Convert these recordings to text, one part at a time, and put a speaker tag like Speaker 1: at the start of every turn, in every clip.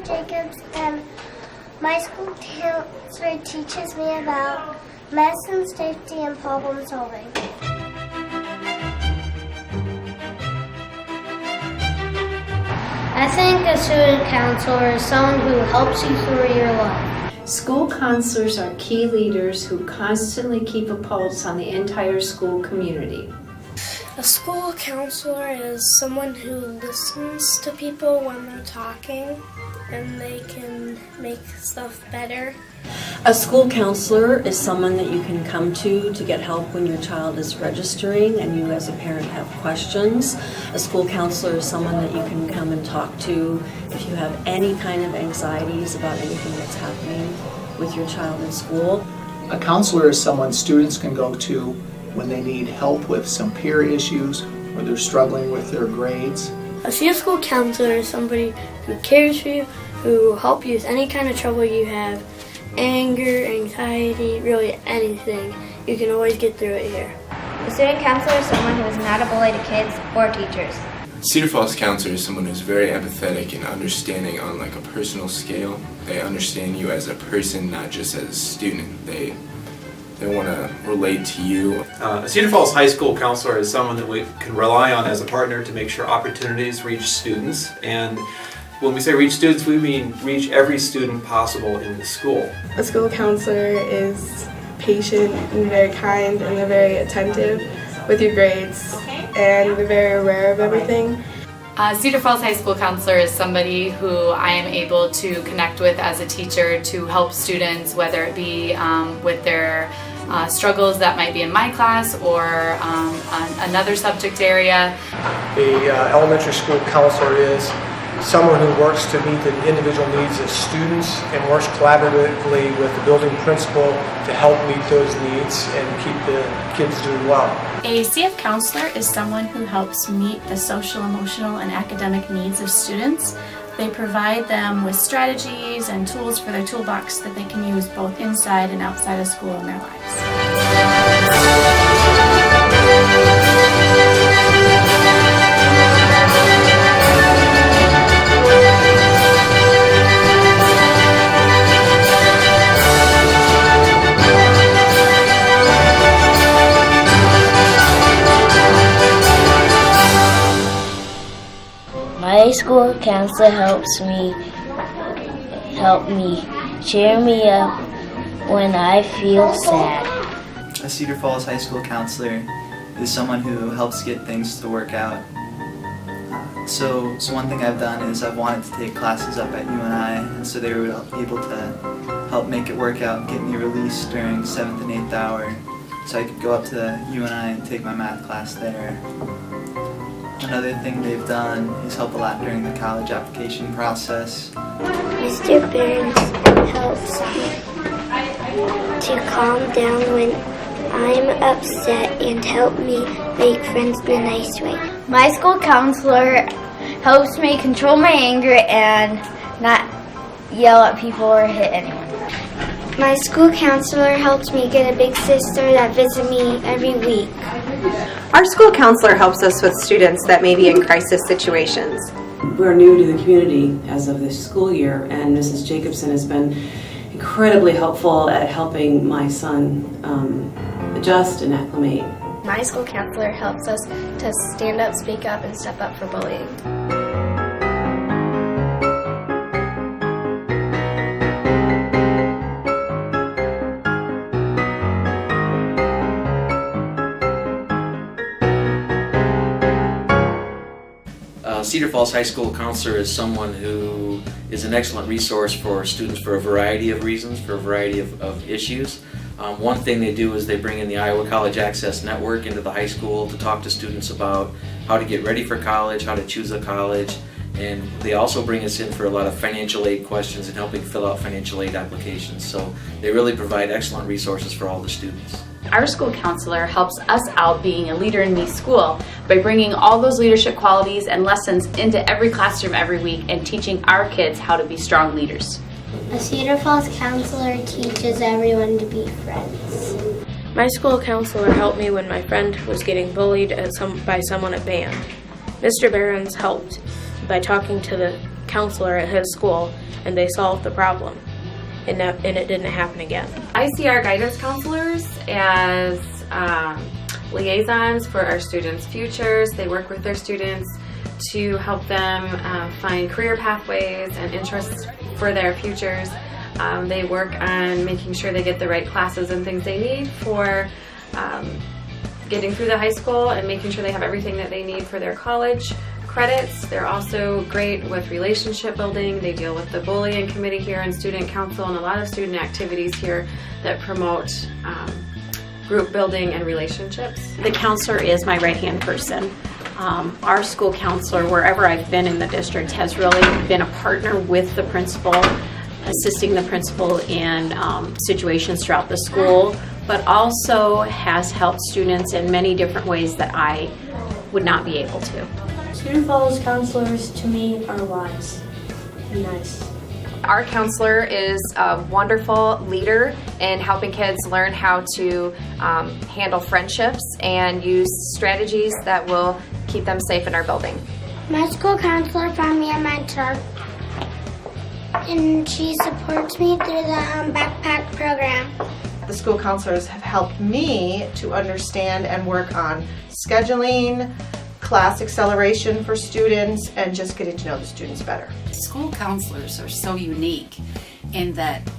Speaker 1: Jacobs, and my school counselor teaches me about medicine safety and problem solving. I think a student counselor is someone who helps you through your life.
Speaker 2: School counselors are key leaders who constantly keep a pulse on the entire school community.
Speaker 3: A school counselor is someone who listens to people when they're talking and they can make stuff better.
Speaker 4: A school counselor is someone that you can come to get help when your child is registering and you as a parent have questions. A school counselor is someone that you can come and talk to if you have any kind of anxieties about anything that's happening with your child in school.
Speaker 5: A counselor is someone students can go to when they need help with some peer issues or they're struggling with their grades.
Speaker 3: A school counselor is somebody who cares for you, who will help you with any kind of trouble you have. Anger, anxiety, really anything. You can always get through it here.
Speaker 6: A student counselor is someone who is not a bully to kids or teachers.
Speaker 7: Cedar Falls counselor is someone who's very empathetic and understanding on like a personal scale. They understand you as a person, not just as a student. They want to relate to you.
Speaker 8: A Cedar Falls High School counselor is someone that we can rely on as a partner to make sure opportunities reach students. And when we say reach students, we mean reach every student possible in the school.
Speaker 9: A school counselor is patient and very kind, and they're very attentive with your grades, and they're very aware of everything.
Speaker 10: Cedar Falls High School counselor is somebody who I am able to connect with as a teacher to help students, whether it be with their struggles that might be in my class or another subject area.
Speaker 11: The elementary school counselor is someone who works to meet the individual needs of students and works collaboratively with the building principal to help meet those needs and keep the kids doing well.
Speaker 12: A CF counselor is someone who helps meet the social, emotional, and academic needs of students. They provide them with strategies and tools for their toolbox that they can use both inside and outside of school in their lives.
Speaker 1: My school counselor helps me cheer me up when I feel sad.
Speaker 13: A Cedar Falls High School counselor is someone who helps get things to work out. So one thing I've done is I've wanted to take classes up at UNI, and so they were able to help make it work out and get me released during 7th and 8th hour so I could go up to UNI and take my math class there. Another thing they've done is help a lot during the college application process.
Speaker 1: Mr. Burns helps me to calm down when I'm upset and help me make friends in a nice way.
Speaker 6: My school counselor helps me control my anger and not yell at people or hit anyone.
Speaker 1: My school counselor helps me get a big sister that visits me every week.
Speaker 14: Our school counselor helps us with students that may be in crisis situations.
Speaker 15: We're new to the community as of this school year, and Mrs. Jacobson has been incredibly helpful at helping my son adjust and acclimate.
Speaker 3: My school counselor helps us to stand up, speak up, and step up for bullying.
Speaker 16: Cedar Falls High School counselor is someone who is an excellent resource for students for a variety of reasons, for a variety of issues. One thing they do is they bring in the Iowa College Access Network into the high school to talk to students about how to get ready for college, how to choose a college, and they also bring us in for a lot of financial aid questions and helping fill out financial aid applications. So they really provide excellent resources for all the students.
Speaker 10: Our school counselor helps us out being a leader in the school by bringing all those leadership qualities and lessons into every classroom every week and teaching our kids how to be strong leaders.
Speaker 1: A Cedar Falls counselor teaches everyone to be friends.
Speaker 3: My school counselor helped me when my friend was getting bullied by someone at band. Mr. Barons helped by talking to the
Speaker 17: counselor at his school, and they solved the problem, and it didn't happen again.
Speaker 18: I see our guidance counselors as liaisons for our students' futures. They work with their students to help them find career pathways and interests for their futures. They work on making sure they get the right classes and things they need for getting through the high school and making sure they have everything that they need for their college credits. They're also great with relationship building. They deal with the bullying committee here and student council and a lot of student activities here that promote group building and relationships.
Speaker 19: The counselor is my right-hand person. Our school counselor, wherever I've been in the district, has really been a partner with the principal, assisting the principal in situations throughout the school, but also has helped students in many different ways that I would not be able to.
Speaker 3: Cedar Falls counselors to me are wise and nice.
Speaker 20: Our counselor is a wonderful leader in helping kids learn how to handle friendships and use strategies that will keep them safe in our building.
Speaker 1: My school counselor found me a mentor, and she supports me through the backpack program.
Speaker 21: The school counselors have helped me to understand and work on scheduling, class acceleration for students, and just getting to know the students better.
Speaker 22: School counselors are so unique in that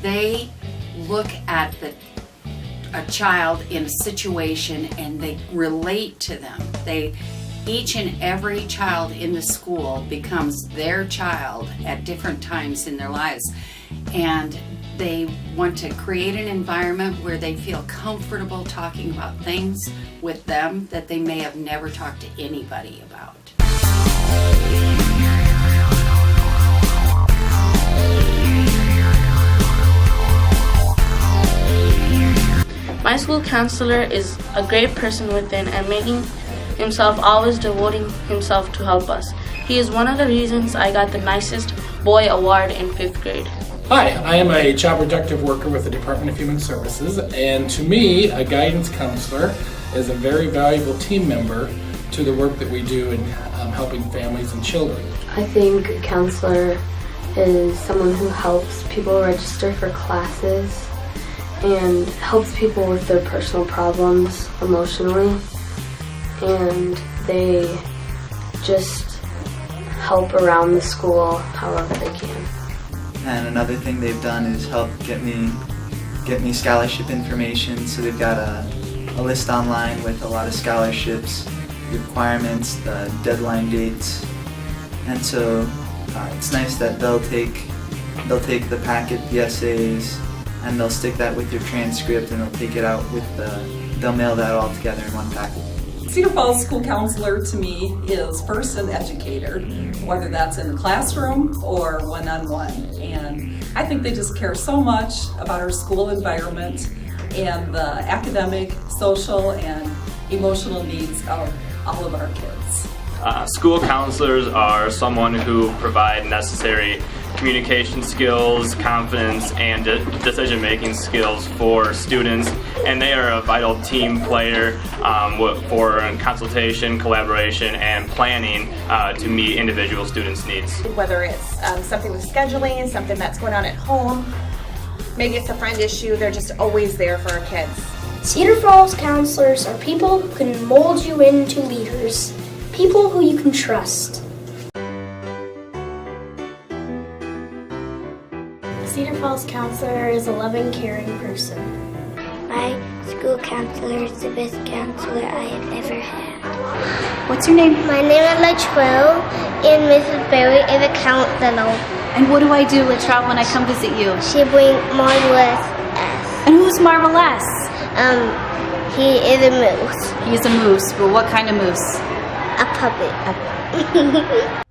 Speaker 22: they look at a child in a situation and they relate to them. Each and every child in the school becomes their child at different times in their lives, and they want to create an environment where they feel comfortable talking about things with them that they may have never talked to anybody about.
Speaker 17: My school counselor is a great person within and making himself always devoting himself to help us. He is one of the reasons I got the nicest boy award in 5th grade.
Speaker 23: Hi, I am a child protective worker with the Department of Human Services, and to me, a guidance counselor is a very valuable team member to the work that we do in helping families and children.
Speaker 3: I think a counselor is someone who helps people register for classes and helps people with their personal problems emotionally, and they just help around the school however they can.
Speaker 13: And another thing they've done is help get me scholarship information. So they've got a list online with a lot of scholarships, the requirements, the deadline dates, and so it's nice that they'll take the packet, the essays, and they'll stick that with your transcript, and they'll take it out with they'll mail that all together in one packet.
Speaker 24: Cedar Falls school counselor to me is first an educator, whether that's in the classroom or one-on-one. And I think they just care so much about our school environment and the academic, social, and emotional needs of all of our kids.
Speaker 25: School counselors are someone who provide necessary communication skills, confidence, and decision-making skills for students, and they are a vital team player for consultation, collaboration, and planning to meet individual students' needs.
Speaker 26: Whether it's something with scheduling, something that's going on at home, maybe it's a friend issue, they're just always there for our kids.
Speaker 1: Cedar Falls counselors are people who can mold you into leaders, people who you can trust. Cedar Falls counselor is a loving, caring person. My school counselor is the best counselor I have ever had.
Speaker 27: What's your name?
Speaker 1: My name is Latrell, and Mrs. Berry is a counselor.
Speaker 27: And what do I do, Latrell, when I come visit you?
Speaker 1: She brings Marvelous S.
Speaker 27: And who's Marvelous?
Speaker 1: He is a moose.
Speaker 27: He's a moose. Well, what kind of moose?
Speaker 1: A puppet.